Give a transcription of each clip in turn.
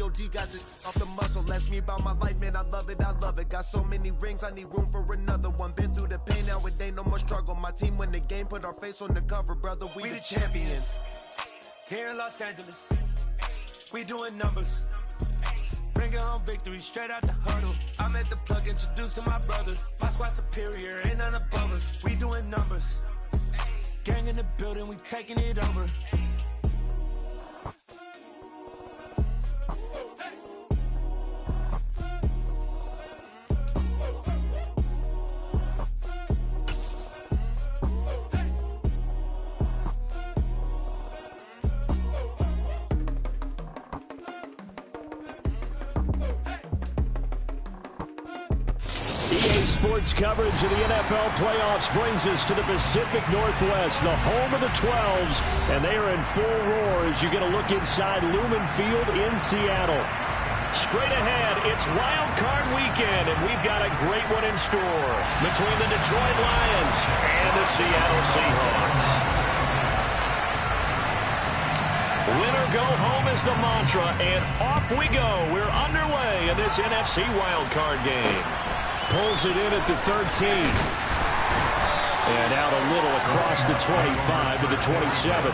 yo, D got this off the muscle. Ask me about my life, man, I love it, I love it. Got so many rings, I need room for another one. Been through the pain, now it ain't no more struggle. My team win the game, put our face on the cover, brother, we the champions. Here in Los Angeles, we doing numbers. Bringing home victory straight out the huddle. I'm at the plug, introduced to my brother. My squad superior, ain't none above us. We doing numbers. Gang in the building, we taking it over. Sports coverage of the NFL playoffs brings us to the Pacific Northwest, the home of the 12s, and they are in full roar as you get a look inside Lumen Field in Seattle. Straight ahead, it's Wildcard weekend, and we've got a great one in store between the Detroit Lions and the Seattle Seahawks. Win or go home is the mantra, and off we go. We're underway in this NFC Wildcard game. Pulls it in at the 13. And out a little across the 25 to the 27.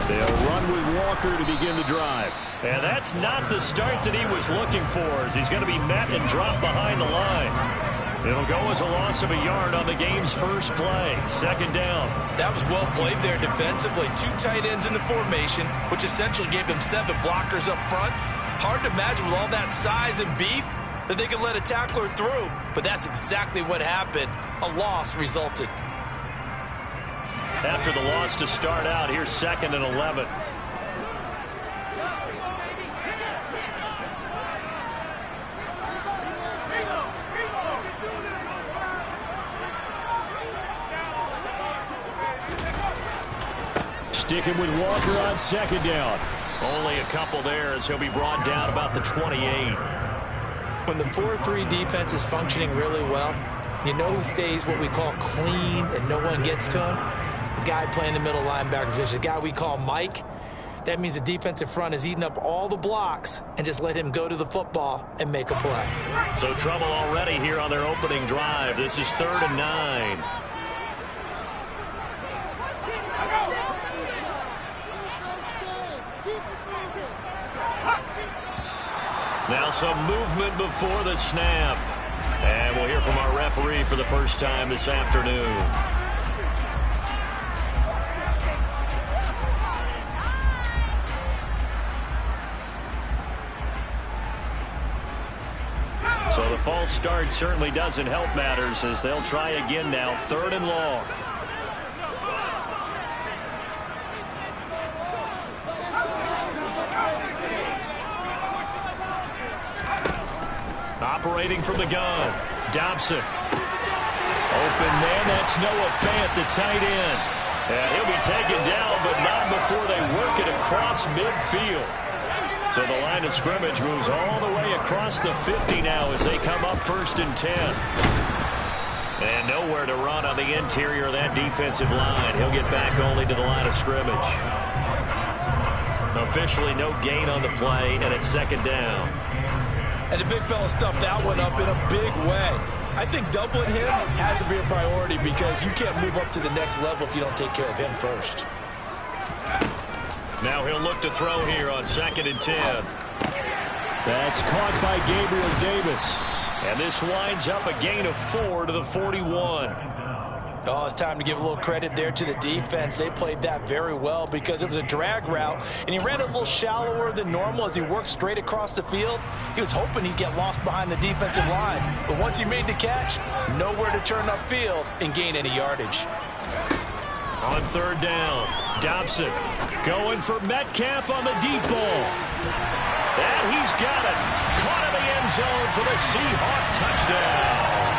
They'll run with Walker to begin the drive. And that's not the start that he was looking for, as he's going to be met and dropped behind the line. It'll go as a loss of a yard on the game's first play. Second down. That was well played there defensively. 2 tight ends in the formation, which essentially gave them 7 blockers up front. Hard to imagine with all that size and beef that they could let a tackler through. But that's exactly what happened. A loss resulted. After the loss to start out, here's 2nd and 11. Sticking with Walker on 2nd down. Only a couple there as he'll be brought down about the 28. When the 4-3 defense is functioning really well, you know who stays what we call clean and no one gets to him? The guy playing the middle linebacker position, the guy we call Mike. That means the defensive front is eating up all the blocks and just let him go to the football and make a play. So trouble already here on their opening drive. This is 3rd and 9. Now some movement before the snap. And we'll hear from our referee for the first time this afternoon. So the false start certainly doesn't help matters as they'll try again now. 3rd and long. Operating from the gun, Dobson. Open man, that's Noah Fant, the tight end. And he'll be taken down, but not before they work it across midfield. So the line of scrimmage moves all the way across the 50 now as they come up 1st and 10. And nowhere to run on the interior of that defensive line. He'll get back only to the line of scrimmage. Officially no gain on the play, and it's 2nd down. And the big fella stuffed that one up in a big way. I think doubling him has to be a priority because you can't move up to the next level if you don't take care of him first. Now he'll look to throw here on 2nd and 10. That's caught by Gabriel Davis. And this winds up a gain of 4 to the 41. Oh, it's time to give a little credit there to the defense. They played that very well because it was a drag route, and he ran a little shallower than normal as he worked straight across the field. He was hoping he'd get lost behind the defensive line, but once he made the catch, nowhere to turn upfield and gain any yardage. On 3rd down, Dobson going for Metcalf on the deep ball. And he's got it. Caught in the end zone for the Seahawk touchdown.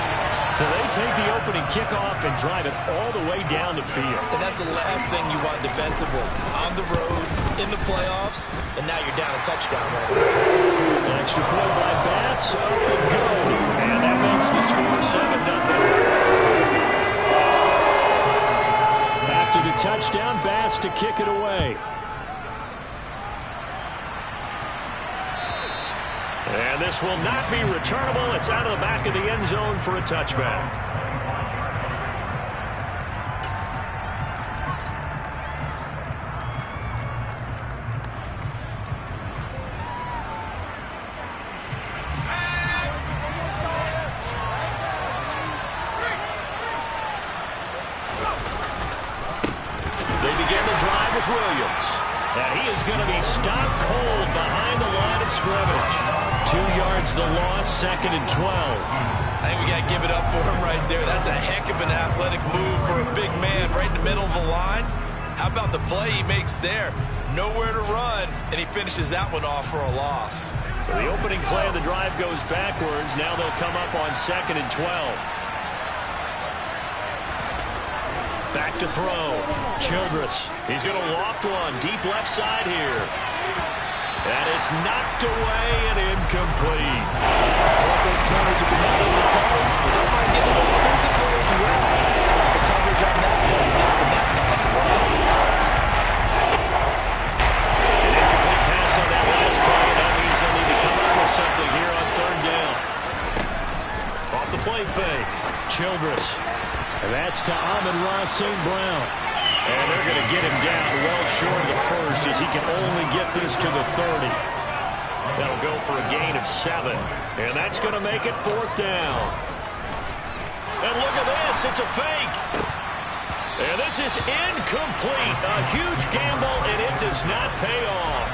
So they take the opening kickoff and drive it all the way down the field. And that's the last thing you want defensively. On the road, in the playoffs, and now you're down a touchdown right now. Extra point by toss, up and good. And that makes the score 7-0. After the touchdown, Bass to kick it away. And this will not be returnable. It's out of the back of the end zone for a touchback. Williams. And he is going to be stopped cold behind the line of scrimmage. 2 yards the loss, 2nd and 12. I think we got to give it up for him right there. That's a heck of an athletic move for a big man right in the middle of the line. How about the play he makes there? Nowhere to run, and he finishes that one off for a loss. So the opening play of the drive goes backwards. Now they'll come up on 2nd and 12. Back to throw. Childress. He's going to loft one. Deep left side here. And it's knocked away and incomplete. One of those corners who can not only cover, but they might get a little physical as well. The coverage on that play, knocking that pass away. An incomplete pass on that last play. That means they'll need to come up with something here on 3rd down. Off the play fake. Childress. And that's to Amon-Ra St. Brown. And they're going to get him down well short of the first as he can only get this to the 30. That'll go for a gain of 7. And that's going to make it 4th down. And look at this. It's a fake. And this is incomplete. A huge gamble, and it does not pay off.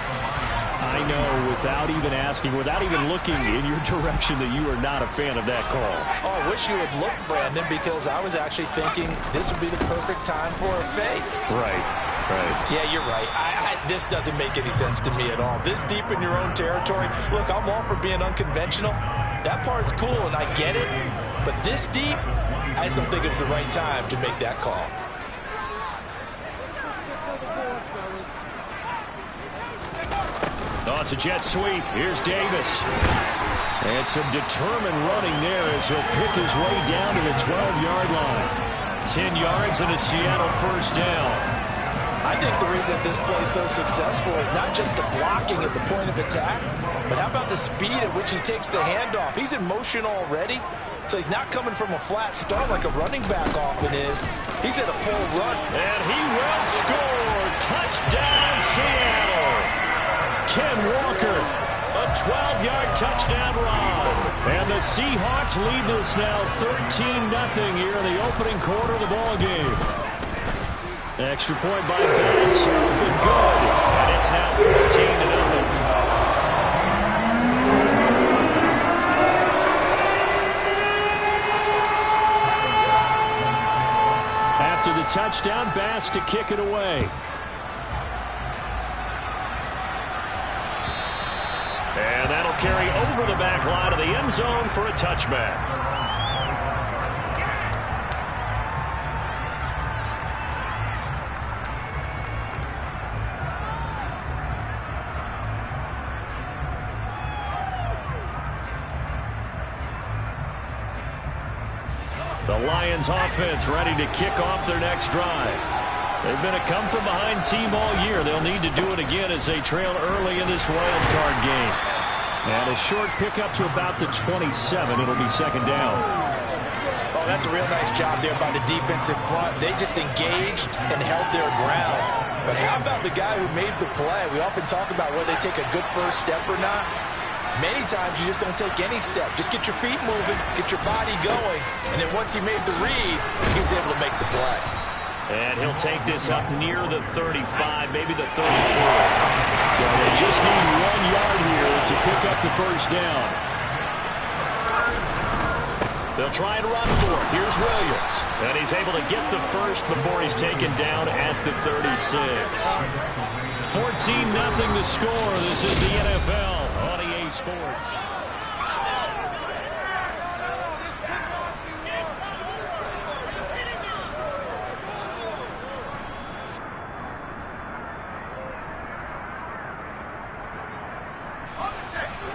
I know, without even asking, without even looking in your direction, that you are not a fan of that call. Oh, I wish you had looked, Brandon, because I was actually thinking this would be the perfect time for a fake. Right. Yeah, you're right. This doesn't make any sense to me at all. This deep in your own territory, look, I'm all for being unconventional. That part's cool, and I get it. But this deep, I just don't think it's the right time to make that call. Oh, it's a jet sweep. Here's Davis. And some determined running there as he'll pick his way down to the 12-yard line. 10 yards and a Seattle first down. I think the reason this play is so successful is not just the blocking at the point of attack, but how about the speed at which he takes the handoff? He's in motion already, so he's not coming from a flat start like a running back often is. He's at a full run. And he will score. Touchdown, Seattle. Ken Walker, a 12-yard touchdown run. And the Seahawks lead this now 13-0 here in the opening quarter of the ball game. Extra point by Bass, open good. And it's now 14-0. After the touchdown, Bass to kick it away. And that'll carry over the back line of the end zone for a touchback. The Lions offense ready to kick off their next drive. They've been a come-from-behind team all year. They'll need to do it again as they trail early in this wild card game. And a short pickup to about the 27. It'll be 2nd down. Oh, that's a real nice job there by the defensive front. They just engaged and held their ground. But how about the guy who made the play? We often talk about whether they take a good first step or not. Many times you just don't take any step. Just get your feet moving, get your body going, and then once he made the read, he was able to make the play. And he'll take this up near the 35, maybe the 34. So they just need 1 yard here to pick up the first down. They'll try and run for it. Here's Williams. And he's able to get the first before he's taken down at the 36. 14-0 the score. This is the NFL on EA Sports.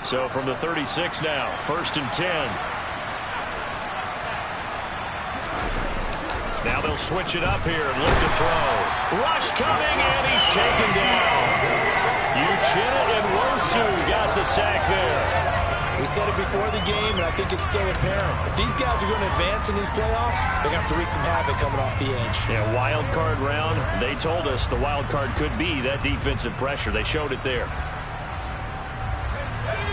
So from the 36 now, 1st and 10. Now they'll switch it up here and look to throw. Rush coming, and he's taken down. Uchenna and Wosu got the sack there. We said it before the game, and I think it's still apparent. If these guys are going to advance in these playoffs, they're going to have to wreak some havoc coming off the edge. Yeah, wild card round. They told us the wild card could be that defensive pressure. They showed it there.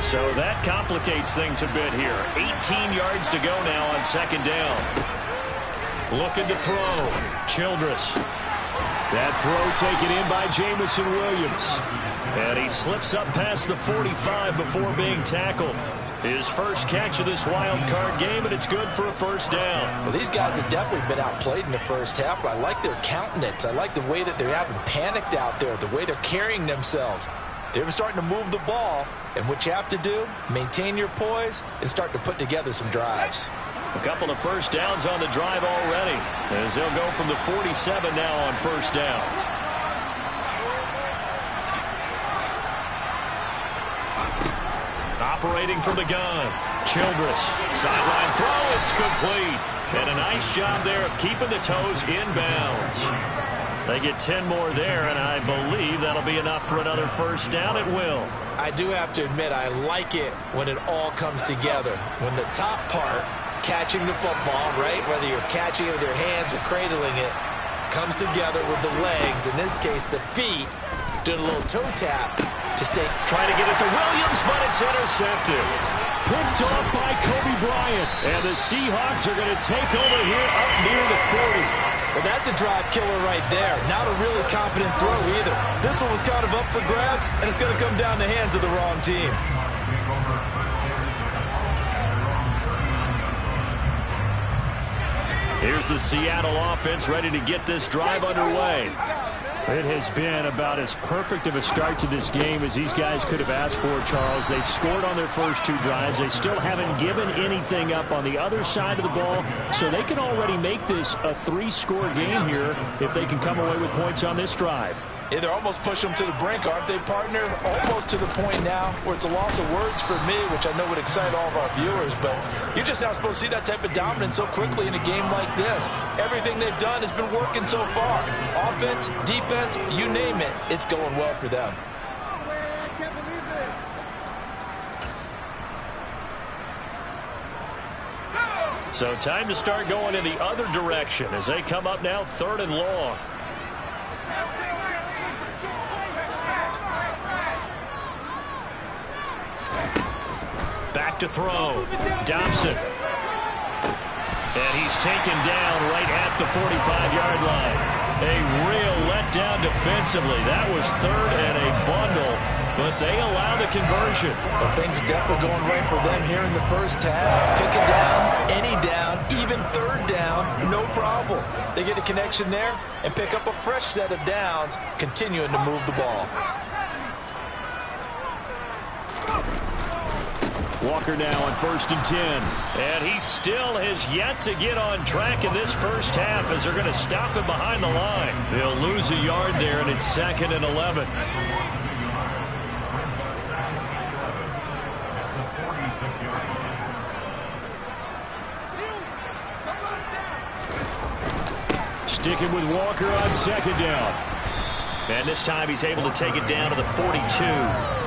So that complicates things a bit here. 18 yards to go now on 2nd down. Looking to throw. Childress. That throw taken in by Jamison Williams. And he slips up past the 45 before being tackled. His first catch of this wild card game, and it's good for a 1st down. Well, these guys have definitely been outplayed in the first half, but I like their countenance. I like the way that they're having panicked out there, the way they're carrying themselves. They're starting to move the ball, and what you have to do, maintain your poise and start to put together some drives. A couple of 1st downs on the drive already, as they'll go from the 47 now on 1st down. Operating from the gun, Childress. Sideline throw, it's complete. And a nice job there of keeping the toes in bounds. They get 10 more there, and I believe that'll be enough for another 1st down. It will. I do have to admit, I like it when it all comes together. When the top part, catching the football, right, whether you're catching it with your hands or cradling it, comes together with the legs, in this case the feet, doing a little toe tap to stay. Trying to get it to Williams, but it's intercepted. Picked off by Kobe Bryant. And the Seahawks are going to take over here up near the 40. Well, that's a drive killer right there. Not a really confident throw either. This one was kind of up for grabs, and it's going to come down the hands of the wrong team. Here's the Seattle offense ready to get this drive underway. It has been about as perfect of a start to this game as these guys could have asked for, Charles. They've scored on their first 2 drives. They still haven't given anything up on the other side of the ball, so they can already make this a 3-score game here if they can come away with points on this drive. Yeah, they're almost pushing them to the brink, aren't they, partner? Almost to the point now where it's a loss of words for me, which I know would excite all of our viewers, but you're just not supposed to see that type of dominance so quickly in a game like this. Everything they've done has been working so far. Offense, defense, you name it, it's going well for them. So time to start going in the other direction as they come up now 3rd and long. Back to throw. Dobson. And he's taken down right at the 45-yard line. A real letdown defensively. That was 3rd and a bundle, but they allow the conversion. Well, things are definitely going right for them here in the first half. Pick a down, any down, even 3rd down, no problem. They get a connection there and pick up a fresh set of downs, continuing to move the ball. Walker now on 1st and 10. And he still has yet to get on track in this first half as they're going to stop him behind the line. They'll lose a yard there, and it's 2nd and 11. Sticking with Walker on 2nd down. And this time he's able to take it down to the 42.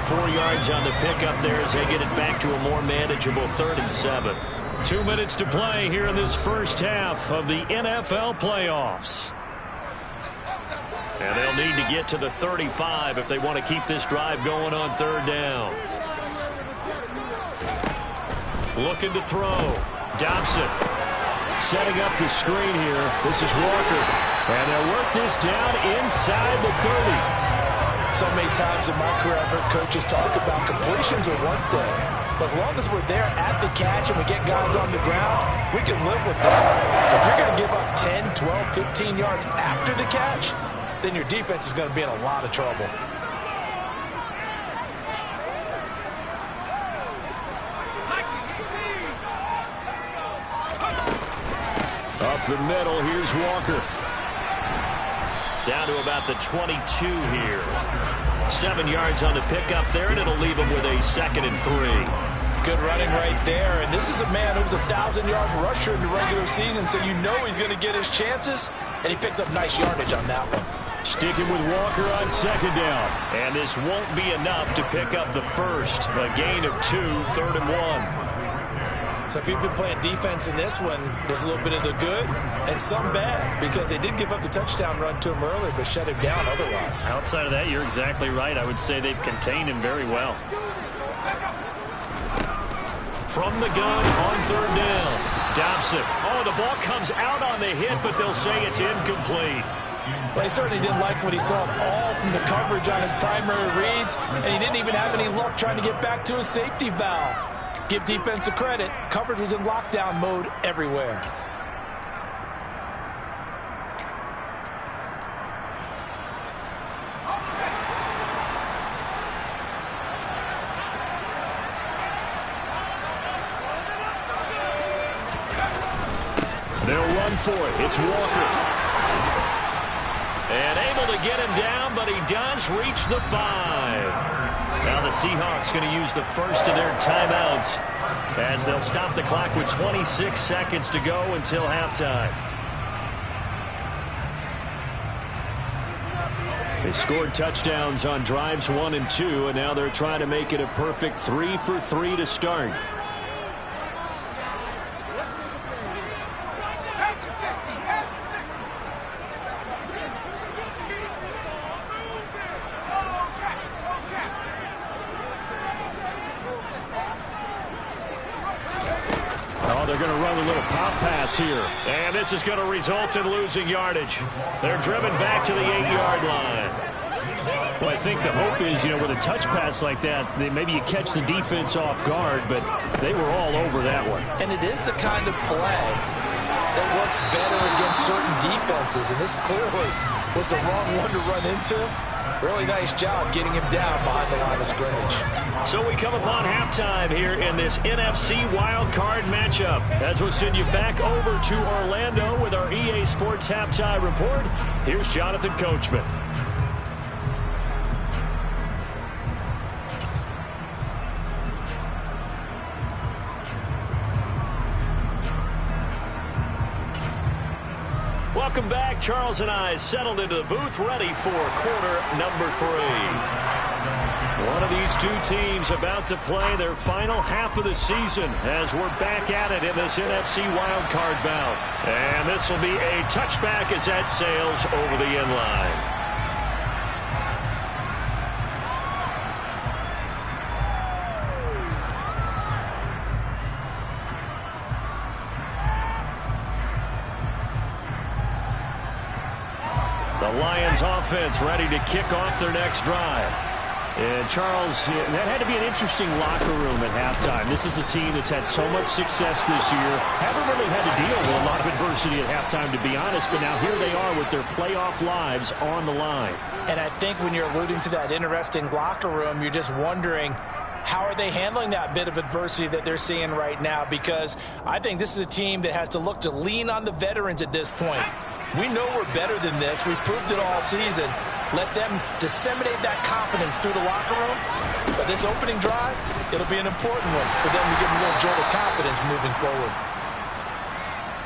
4 yards on the pickup there as they get it back to a more manageable 3rd and 7. 2 minutes to play here in this first half of the NFL playoffs. And they'll need to get to the 35 if they want to keep this drive going on 3rd down. Looking to throw. Dobson. Setting up the screen here. This is Walker. And they'll work this down inside the 30. So many times in my career, I've heard coaches talk about completions are one thing. But as long as we're there at the catch and we get guys on the ground, we can live with that. But if you're going to give up 10, 12, 15 yards after the catch, then your defense is going to be in a lot of trouble. Up the middle, here's Walker. Down to about the 22 here. 7 yards on the pickup there, and it'll leave him with a 2nd and 3. Good running right there. And this is a man who was a 1,000-yard rusher in the regular season, so you know he's going to get his chances. And he picks up nice yardage on that one. Sticking with Walker on 2nd down. And this won't be enough to pick up the first. A gain of 2, 3rd and 1. So if you've been playing defense in this one, there's a little bit of the good and some bad, because they did give up the touchdown run to him earlier, but shut him down otherwise. Outside of that, you're exactly right. I would say they've contained him very well. From the gun on 3rd down. Dobson. Oh, the ball comes out on the hit, but they'll say it's incomplete. Well, he certainly didn't like what he saw at all from the coverage on his primary reads, and he didn't even have any luck trying to get back to his safety valve. Give defense a credit. Coverage was in lockdown mode everywhere. They'll run for it. It's Walker. And able to get him down, but he does reach the 5. Now the Seahawks going to use the first of their timeouts as they'll stop the clock with 26 seconds to go until halftime. They scored touchdowns on drives 1 and 2, and now they're trying to make it a perfect 3 for 3 to start. They're going to run a little pop pass here. And this is going to result in losing yardage. They're driven back to the 8-yard line. Well, I think the hope is, with a touch pass like that, maybe you catch the defense off guard, but they were all over that one. And it is the kind of play that works better against certain defenses. And this clearly was the wrong one to run into. Really nice job getting him down behind the line of scrimmage. So we come upon halftime here in this NFC Wildcard matchup. As we'll send you back over to Orlando with our EA Sports Halftime Report, here's Jonathan Coachman. Welcome back. Charles and I settled into the booth, ready for quarter number 3. One of these two teams about to play their final half of the season as we're back at it in this NFC wildcard bout. And this will be a touchback as that sails over the end line. The Lions offense ready to kick off their next drive. And Charles, that had to be an interesting locker room at halftime. This is a team that's had so much success this year. Haven't really had to deal with a lot of adversity at halftime, to be honest, but now here they are with their playoff lives on the line. And I think when you're alluding to that interesting locker room, you're just wondering, how are they handling that bit of adversity that they're seeing right now? Because I think this is a team that has to look to lean on the veterans at this point. We know we're better than this. We've proved it all season. Let them disseminate that confidence through the locker room. But this opening drive, it'll be an important one for them to give them a little jolt of confidence moving forward.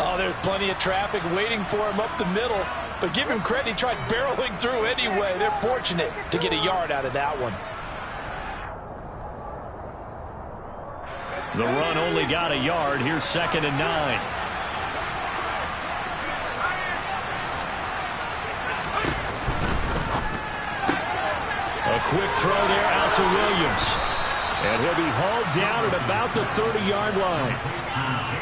Oh, there's plenty of traffic waiting for him up the middle. But give him credit, he tried barreling through anyway. They're fortunate to get a yard out of that one. The run only got a yard. Here's 2nd and 9. A quick throw there out to Williams. And he'll be hauled down at about the 30-yard line.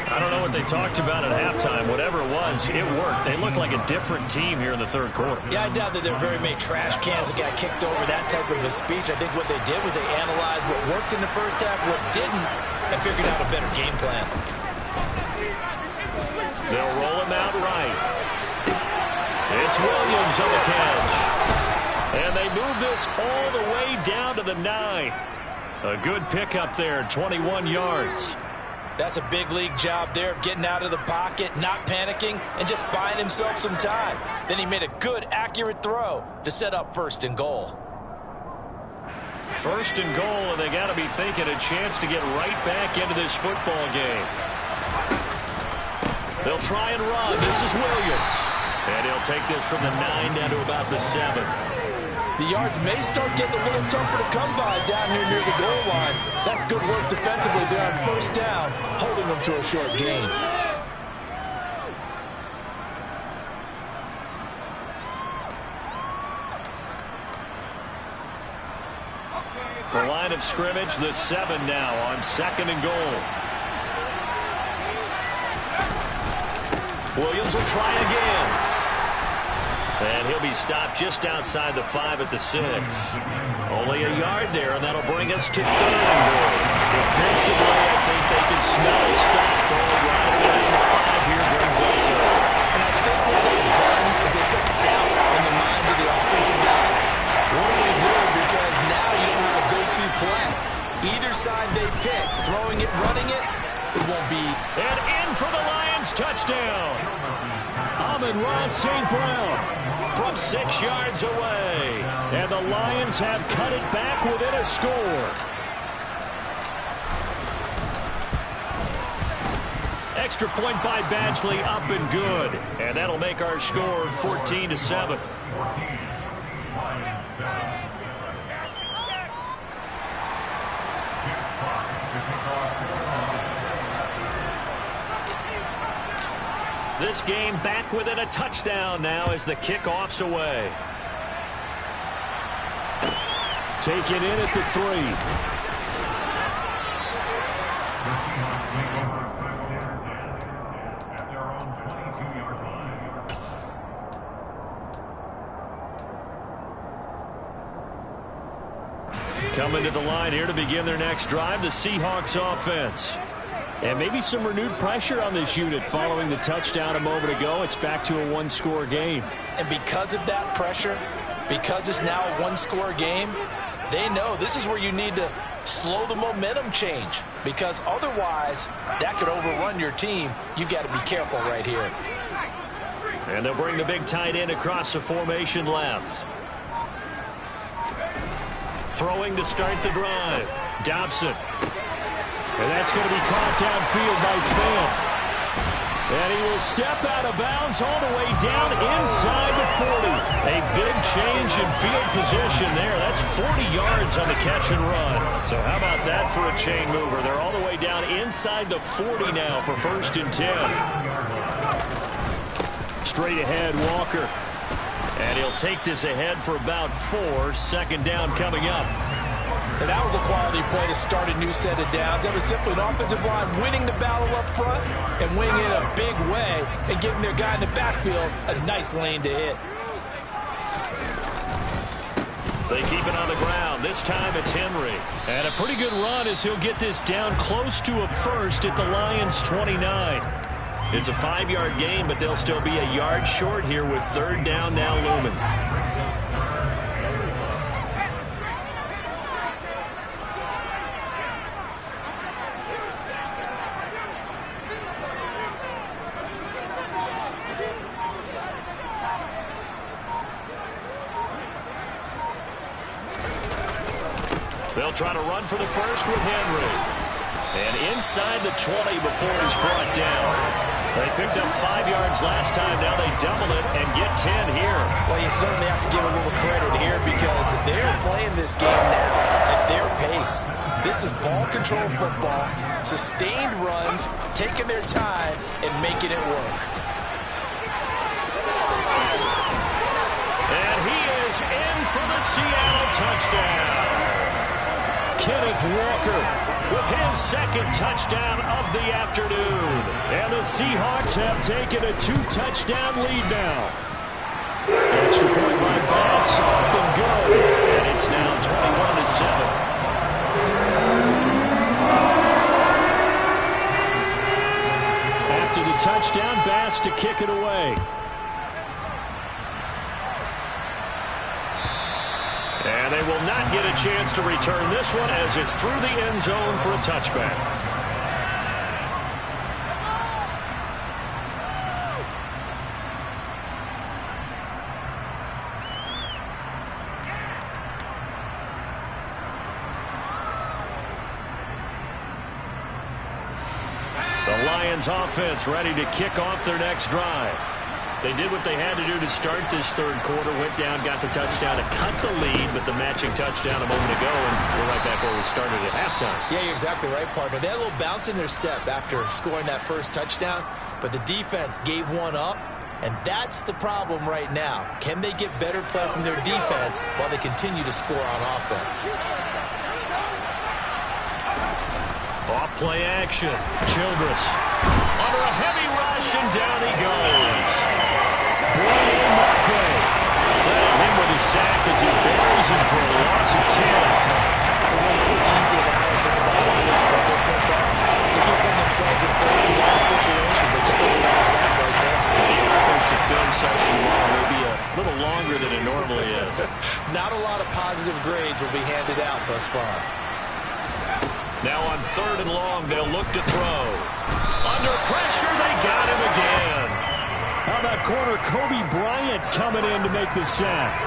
I don't know what they talked about at halftime. Whatever it was, it worked. They look like a different team here in the third quarter. Yeah, I doubt that there are very many trash cans that got kicked over that type of a speech. I think what they did was they analyzed what worked in the first half, what didn't, and figured out a better game plan. They'll roll him out right. It's Williams on the catch. And they move this all the way down to the 9. A good pickup there, 21 yards. That's a big league job there of getting out of the pocket, not panicking, and just buying himself some time. Then he made a good, accurate throw to set up 1st and goal. First and goal, and they got to be thinking a chance to get right back into this football game. They'll try and run. This is Williams. And he'll take this from the 9 down to about the 7. The yards may start getting a little tougher to come by down here near the goal line. That's good work defensively there on first down, holding them to a short gain. The line of scrimmage, the 7 now on 2nd and goal. Williams will try again. And he'll be stopped just outside the 5 at the 6. Only a yard there, and that'll bring us to 3rd and goal. Defensively, I think they can smell a stop going right around the 5 here, brings up 4. And I think what they've done is they put doubt in the minds of the offensive guys. What do we do? Because now you don't have a go-to play. Either side they pick, throwing it, running it, it won't be. And in for the Lions, touchdown. Amon-Ra St. Brown from 6 yards away. And the Lions have cut it back within a score. Extra point by Badgley, up and good. And that'll make our score 14-7. This game back within a touchdown now as the kickoff's away. Taken in at the 3. Coming to the line here to begin their next drive, the Seahawks offense. And maybe some renewed pressure on this unit following the touchdown a moment ago. It's back to a one-score game. And because of that pressure, because it's now a one-score game, they know this is where you need to slow the momentum change, because otherwise that could overrun your team. You've got to be careful right here. And they'll bring the big tight end across the formation left. Throwing to start the drive. Dobson. And that's going to be caught downfield by Pham. And he will step out of bounds all the way down inside the 40. A big change in field position there. That's 40 yards on the catch and run. So how about that for a chain mover? They're all the way down inside the 40 now for 1st and 10. Straight ahead, Walker. And he'll take this ahead for about 4. 2nd down coming up. And that was a quality play to start a new set of downs. That was simply an offensive line winning the battle up front and winning it in a big way and giving their guy in the backfield a nice lane to hit. They keep it on the ground. This time it's Henry. And a pretty good run as he'll get this down close to a 1st at the Lions' 29. It's a 5-yard gain, but they'll still be a yard short here with 3rd down now looming. They'll try to run for the 1st with Henry. And inside the 20 before he's brought down. They picked up 5 yards last time. Now they double it and get 10 here. Well, you certainly have to give a little credit here because they're playing this game now at their pace. This is ball control football, sustained runs, taking their time and making it work. And he is in for the Seattle touchdown. Kenneth Walker with his 2nd touchdown of the afternoon. And the Seahawks have taken a 2-touchdown lead now. Extra point by Bass, up and good. And it's now 21-7. After the touchdown, Bass to kick it away. And they will not get a chance to return this one as it's through the end zone for a touchback. Lions offense ready to kick off their next drive. They did what they had to do to start this third quarter. Went down, got the touchdown to cut the lead, but the matching touchdown a moment ago, and we're right back where we started at halftime. Yeah, you're exactly right, partner. They had a little bounce in their step after scoring that first touchdown, but the defense gave one up, and that's the problem right now. Can they get better play from their defense while they continue to score on offense? Off play action. Childress under a heavy rush, and down he goes. Brian Murphy. Credit him with his sack as he buries him for a loss of 10. So one quick, easy analysis about why they've struggled so far. They keep putting themselves in third and long situations. They just took another sack right there. The offensive film session may be a little longer than it normally is. Not a lot of positive grades will be handed out thus far. Now on third and long, they'll look to throw. Under pressure, they got him again. How about corner Kobe Bryant coming in to make the sack?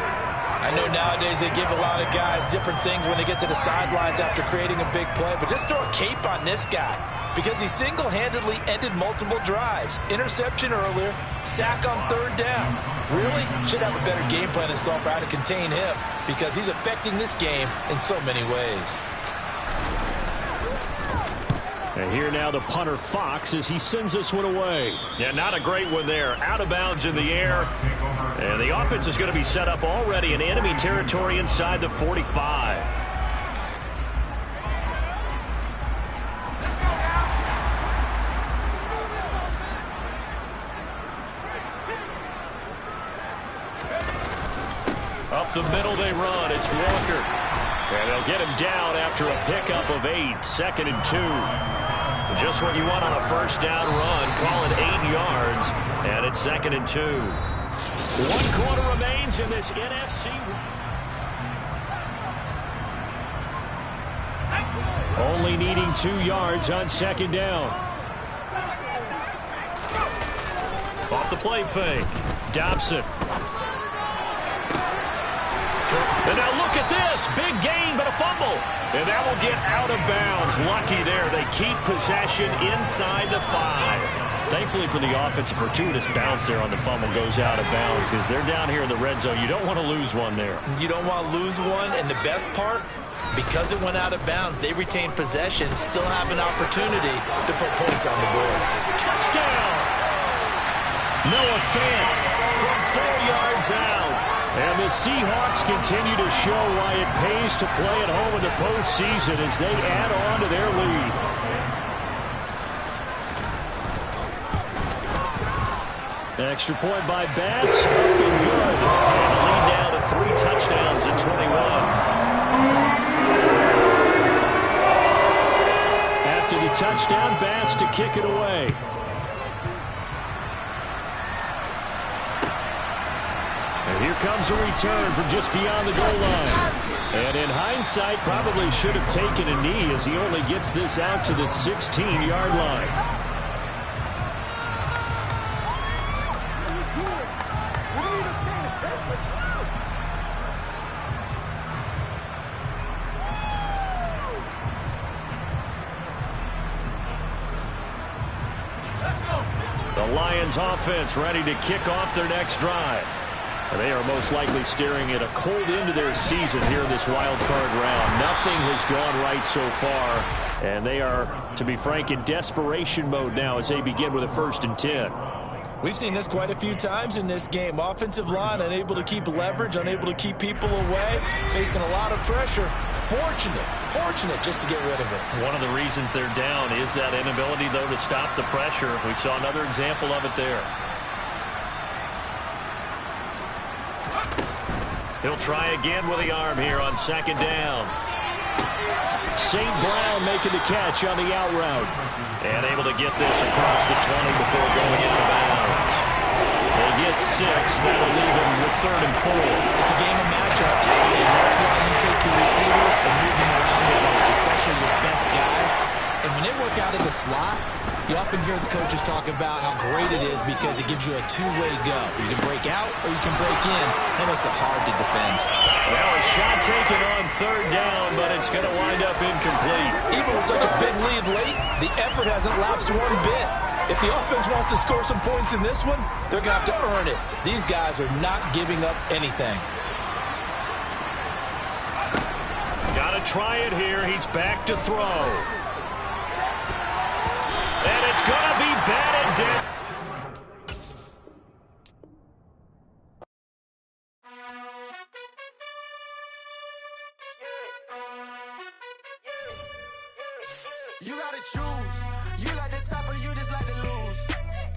I know nowadays they give a lot of guys different things when they get to the sidelines after creating a big play, but just throw a cape on this guy because he single-handedly ended multiple drives. Interception earlier, sack on third down. Really? Should have a better game plan installed for how to contain him because he's affecting this game in so many ways. And here now the punter Fox as he sends this one away. Yeah, not a great one there. Out of bounds in the air. And the offense is going to be set up already in enemy territory inside the 45. Up the middle they run. It's Walker. And they'll get him down after a pickup of 8. 2nd and 2. Just what you want on a first down run. Call it 8 yards. And it's 2nd and 2. 1 quarter remains in this NFC. Only needing 2 yards on 2nd down. Off the play fake. Dobson. And now look at this. Big gain, but a fumble. And that will get out of bounds. Lucky there. They keep possession inside the 5. Thankfully for the offense, a fortuitous bounce there on the fumble goes out of bounds because they're down here in the red zone. You don't want to lose one there. You don't want to lose one. And the best part, because it went out of bounds, they retain possession, still have an opportunity to put points on the board. Touchdown! Noah Fant from 4 yards out. And the Seahawks continue to show why it pays to play at home in the postseason as they add on to their lead. Extra point by Bass. Been good. And the lead now to 3 touchdowns at 21. After the touchdown, Bass to kick it away. And here comes a return from just beyond the goal line. And in hindsight, probably should have taken a knee as he only gets this out to the 16-yard line. The Lions offense ready to kick off their next drive. They are most likely staring at a cold end to their season here in this wild card round. Nothing has gone right so far, and they are, to be frank, in desperation mode now as they begin with a 1st and 10. We've seen this quite a few times in this game. Offensive line unable to keep leverage, unable to keep people away, facing a lot of pressure. Fortunate just to get rid of it. One of the reasons they're down is that inability, though, to stop the pressure. We saw another example of it there. He'll try again with the arm here on 2nd down. St. Brown making the catch on the out route. And able to get this across the 20 before going out of bounds. They get 6. That'll leave him with 3rd and 4. It's a game of matchups, and that's why you take your receivers and move them around the bunch, especially your best guys. And when they work out of the slot, You often hear the coaches talk about how great it is because it gives you a two-way go. You can break out or you can break in. That makes it hard to defend. Well, a shot taken on third down, but it's going to wind up incomplete. Even with such a big lead late, the effort hasn't lapsed one bit. If the offense wants to score some points in this one, they're going to have to earn it. These guys are not giving up anything. Got to try it here. He's back to throw. And it's going to be batted down. You gotta choose. You like the top or you just like to lose.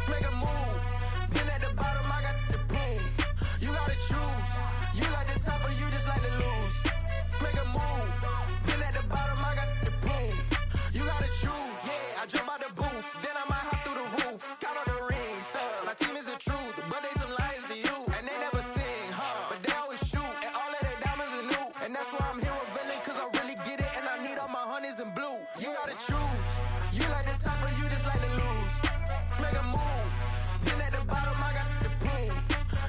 Make a move. Been at the bottom, I got the boom. You gotta choose. You like the top or you just like to lose. Make a move. Been at the bottom, I got the boom. You gotta choose. Yeah, I jump out the booth. Then I might hop through the roof. Got all the rings. My team is the truth, but they some liars to you. And they never sing, but they always shoot. And all of their diamonds are new. And that's why I'm here with villain, cause I really get it. And I need all my honeys in blue. You gotta choose. You like the top or you just like to lose. Make a move. Been at the bottom, I got the boom.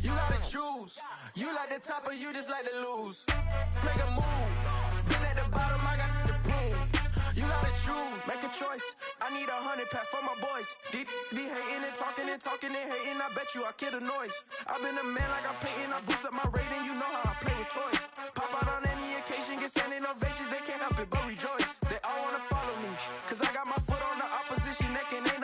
You gotta choose. You like the top or you just like to lose. Make a move. Been at the bottom, I got the boom. You gotta choose. Make a choice. I need 100 pack for my boys. Be hating and talking and talking and hating. I bet you I kill the noise. I've been a man like I'm Peyton. I boost up my rating. You know how I play with toys. Pop out on any occasion, get standing ovations. They can't help it but rejoice. They all wanna follow me, cause I got my foot on the opposition neck and they